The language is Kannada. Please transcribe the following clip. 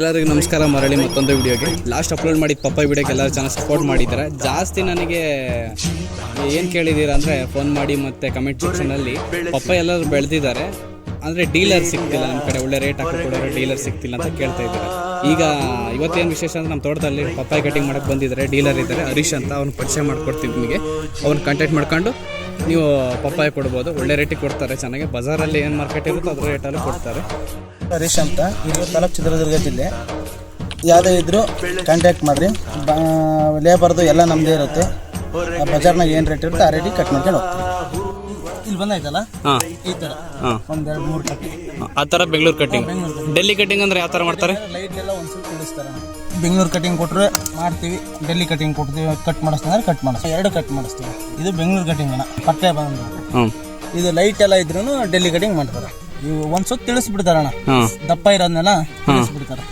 ಎಲ್ಲರಿಗೂ ನಮಸ್ಕಾರ. ಮರಳಿ ಮತ್ತೊಂದು ವಿಡಿಯೋಗೆ ಲಾಸ್ಟ್ ಅಪ್ಲೋಡ್ ಮಾಡಿದ ಪಪ್ಪಾಯಿ ವಿಡಿಯೋಗೆ ಎಲ್ಲರೂ ಚೆನ್ನಾಗಿ ಸಪೋರ್ಟ್ ಮಾಡಿದ್ದಾರೆ. ಜಾಸ್ತಿ ನನಗೆ ಏನು ಕೇಳಿದ್ದೀರಾ ಅಂದರೆ ಫೋನ್ ಮಾಡಿ ಮತ್ತು ಕಮೆಂಟ್ ಸೆಕ್ಷನಲ್ಲಿ ಪಪ್ಪಾಯಿ ಎಲ್ಲರೂ ಬೆಳೆದಿದ್ದಾರೆ, ಅಂದರೆ ಡೀಲರ್ ಸಿಗ್ತಿಲ್ಲ, ನಮ್ಮ ಕಡೆ ಒಳ್ಳೆ ರೇಟ್ ಹಾಕಿ ಕೊಡೋರು ಡೀಲರ್ ಸಿಗ್ತಿಲ್ಲ ಅಂತ ಕೇಳ್ತಾ ಇದ್ದಾರೆ. ಈಗ ಇವತ್ತೇನು ವಿಶೇಷ ಅಂದರೆ ನಮ್ಮ ತೋಟದಲ್ಲಿ ಪಪ್ಪಾಯಿ ಕಟಿಂಗ್ ಮಾಡೋಕ್ಕೆ ಬಂದಿದ್ದಾರೆ, ಡೀಲರ್ ಇದ್ದಾರೆ ಹರೀಶ್ ಅಂತ. ಅವ್ನು ಪರಿಚಯ ಮಾಡ್ಕೊಡ್ತೀನಿ ನಿಮಗೆ. ಅವ್ನು ಕಾಂಟ್ಯಾಕ್ಟ್ ಮಾಡ್ಕೊಂಡು ನೀವು ಪಪ್ಪಾಯಿ ಕೊಡ್ಬೋದು, ಒಳ್ಳೆ ರೇಟಿಗೆ ಕೊಡ್ತಾರೆ. ಚೆನ್ನಾಗಿ ಬಜಾರಲ್ಲಿ ಏನು ಮಾರ್ಕೆಟ್ ಇರುತ್ತೋ ಅದ್ರ ರೇಟಲ್ಲೂ ಕೊಡ್ತಾರೆ. ಹರೀಶ್ ಅಂತ, ಇದು ತಾಲೂಕು ಚಿತ್ರದುರ್ಗ ಜಿಲ್ಲೆ. ಯಾವುದೇ ಇದ್ದರೂ ಕಾಂಟ್ಯಾಕ್ಟ್ ಮಾಡಿರಿ. ಲೇಬರ್ದು ಎಲ್ಲ ನಮ್ಮದೇ ಇರುತ್ತೆ. ಬಜಾರ್ನಾಗ ಏನು ರೇಟ್ ಇರುತ್ತೆ ಆ ರೇಟಿಗೆ ಕಟ್ ಮಾಡ್ಕೊಂಡು ಹೋಗ್ತೀವಿ. ಇಲ್ಲಿ ಬಂದಾಯ್ತಲ್ಲ ಈ ಥರ ಒಂದೆರಡು ಮೂರು ಕಟ್ಟಿ ಆ ಥರ ಬೆಂಗಳೂರು ಕಟ್ಟಿಂಗ್. ಡೆಲ್ಲಿ ಕಟ್ಟಿಂಗ್ ಅಂದರೆ ಯಾವ ಥರ ಮಾಡ್ತಾರೆ? ಲೈಟ್ ಎಲ್ಲ ಒಂದ್ಸಲ ತಿಳಿಸ್ತಾರೆ. ಬೆಂಗಳೂರು ಕಟಿಂಗ್ ಕೊಟ್ಟರೆ ಮಾಡ್ತೀವಿ, ಡೆಲ್ಲಿ ಕಟಿಂಗ್ ಕೊಡ್ತೀವಿ. ಕಟ್ ಮಾಡಿಸ್ತಾರೆ, ಕಟ್ ಮಾಡಿಸ್ತೀವಿ, ಎರಡು ಕಟ್ ಮಾಡಿಸ್ತೀವಿ. ಇದು ಬೆಂಗಳೂರು ಕಟಿಂಗ್ ಅಣ್ಣ, ಪಟ್ಟೆ ಬಂದು. ಇದು ಲೈಟ್ ಎಲ್ಲ ಇದ್ರೂ ಡೆಲ್ಲಿ ಕಟಿಂಗ್ ಮಾಡ್ತಾರೆ. ಇವು ಒಂದ್ಸೊತ್ತು ತಿಳಿಸ್ಬಿಡ್ತಾರಣ್ಣ, ದಪ್ಪ ಇರೋದನ್ನೆಲ್ಲ ತಿಳಿಸ್ಬಿಡ್ತಾರೆ.